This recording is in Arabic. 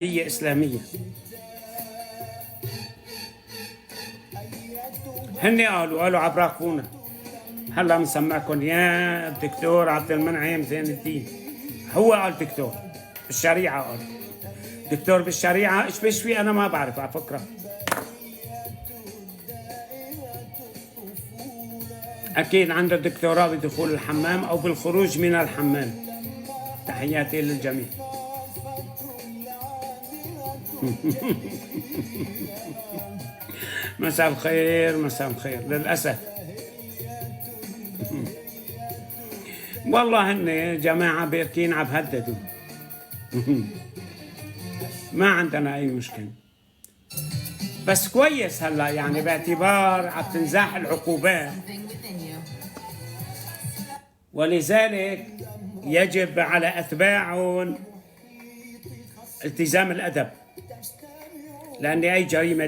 هي إسلامية. هن قالوا عبراكونا هلا مسمعكم يا الدكتور عبد المنعم زين الدين. هو قال دكتور بالشريعة، قال دكتور بالشريعة. ايش بشفي انا ما بعرف على فكرة. اكيد عنده دكتوراه بدخول الحمام او بالخروج من الحمام. تحياتي للجميع. مساء الخير، مساء الخير. للأسف والله هن جماعة بيركين عم بهددوا. ما عندنا أي مشكلة، بس كويس هلا يعني باعتبار عم تنزاح العقوبات، ولذلك يجب على أتباعهم التزام الأدب، لأن أي جريمة